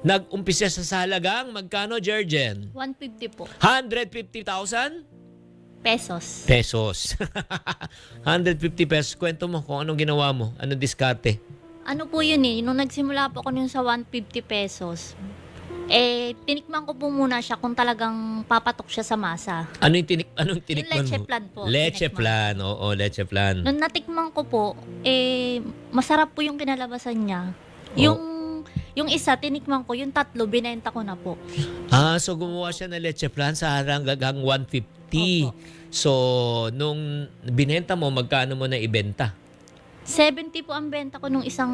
Nag-umpisa sa halagang magkano, Jerjen? 150 po. 150,000 Pesos. pesos. 150 pesos. Kwento mo kung anong ginawa mo. Anong diskarte? Ano po yun eh, nung nagsimula po ako nun sa 150 pesos, tinikman ko po muna siya kung talagang papatok siya sa masa. Anong tinikman Yung leche mo? flan po. Leche tinikman. flan. Oo, leche flan. Nung natikman ko po, masarap po yung kinalabasan niya. Yung isa, tinikman ko, yung tatlo, binenta ko na po. So gumawa siya ng leche flan sa halagang 150. Opo. So, nung binenta mo, magkano mo na ibenta? 70 po ang benta ko nung isang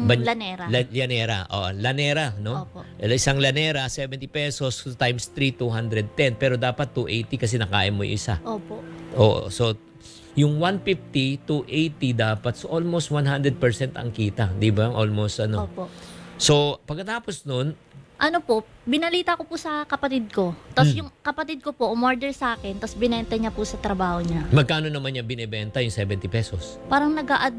lanera. Lanera. Lanera, no? Opo. Isang lanera, 70 pesos times 3, 210. Pero dapat 280 kasi nakain mo yung isa. Opo. So, yung 150, 280 dapat. So, almost 100% ang kita. Di ba? Almost ano. Opo. So, pagkatapos nun, Ano po, binalita ko po sa kapatid ko. Tapos yung kapatid ko po, umorder sa akin, tapos binenta niya po sa trabaho niya. magkano naman niya binibenta yung 70 pesos? Parang nag-a-add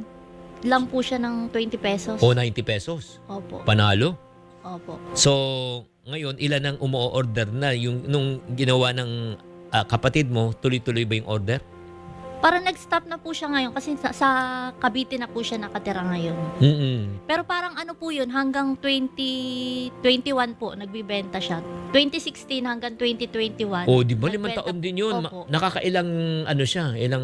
lang po siya ng 20 pesos. O 90 pesos? Opo. Panalo? Opo. So, ngayon, ilan ang umu-order na? Yung, nung ginawa ng kapatid mo, tuloy-tuloy ba yung order? Parang nag-stop na po siya ngayon kasi sa Cavite na po siya nakatira ngayon. Pero parang ano po yun, hanggang 2021 po, nagbibenta siya. 2016 hanggang 2021. O, di ba 5 nagbenta taon po. din yun? Opo. Nakakailang, ano siya, ilang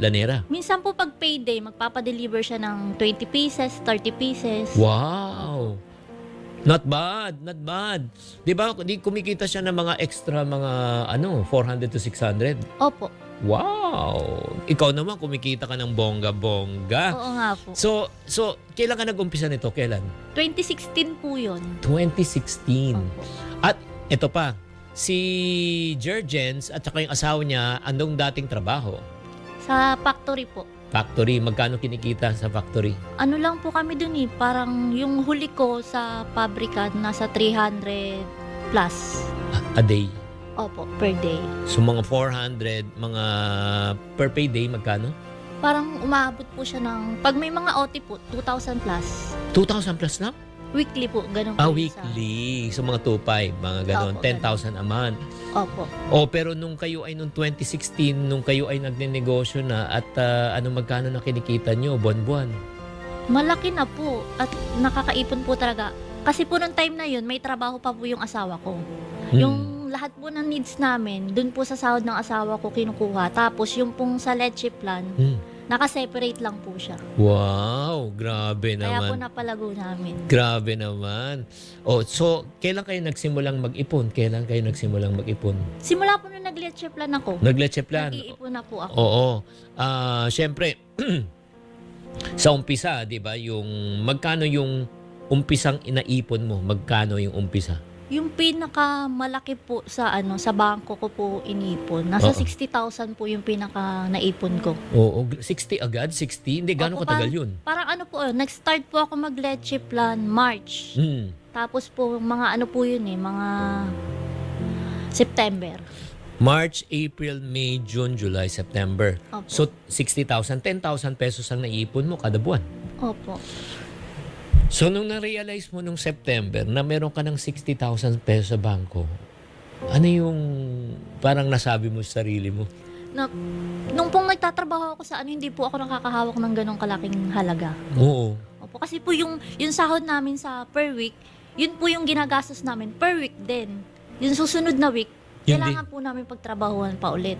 lanera? Minsan po pag payday, magpapadeliver siya ng 20 pieces, 30 pieces. Wow! Not bad, not bad. Di ba, di kumikita siya ng mga extra, mga 400 to 600? Opo. Wow! Ikaw naman, kumikita ka ng bongga-bongga. Oo nga po. So, kailan ka nag-umpisa nito? Kailan? 2016 po yun. 2016. Opo. At ito pa, si Jergens at saka yung asawa niya, andong dating trabaho. Sa factory po. Factory, magkano kinikita sa factory? Ano lang po kami dun eh, parang yung huli ko sa pabrika nasa 300 plus. A day. Opo, per day. So mga 400, mga per payday, magkano? Parang umaabot po siya ng, pag may mga OT po, 2,000 plus. 2,000 plus lang? Weekly po, ganun po. Weekly. So mga 2,500, mga ganon. Opo, 10,000 a month. Opo. Pero nung kayo ay nung 2016, nung kayo ay nagnenegosyo na at magkano na kinikita nyo, buwan-buwan? Malaki na po at nakakaipon po talaga. Kasi po nung time na yun, may trabaho pa po yung asawa ko. Yung lahat po ng needs namin, dun po sa sahod ng asawa ko kinukuha. Tapos yung pong sa leche plan, naka-separate lang po siya. Wow, grabe Kaya po naman. napalago namin. Grabe naman. So kailan kayo nagsimulang mag-ipon? Kailan kayo nagsimulang mag-ipon? Simula po nung nag-leche plan ako, Nag-leche plan? nag-iipon na po ako. Oo. Siyempre, sa umpisa, di ba, yung magkano yung umpisang inaipon mo? Magkano yung umpisa? Yung pinakamalaki po sa sa bangko ko po inipon. Nasa 60,000 po yung pinaka naipon ko. Oo, 60 agad? 60? Hindi, gano'ng Opo, katagal yun? Parang nag-start po ako mag-leche plan March. Tapos po mga po yun mga September. March, April, May, June, July, September. Opo. So, 60,000, 10,000 pesos ang naipon mo kada buwan. Opo. So, nung na-realize mo nung September na meron ka ng 60,000 pesos sa bangko, ano yung parang nasabi mo sa sarili mo? Nung pong nagtatrabaho ako sa hindi po ako nakakahawak ng ganong kalaking halaga. Oo. Opo, kasi po yung sahod namin sa per week, yun po yung ginagastos namin per week din. Yung susunod na week, Yun kailangan po namin pagtrabahuan pa ulit.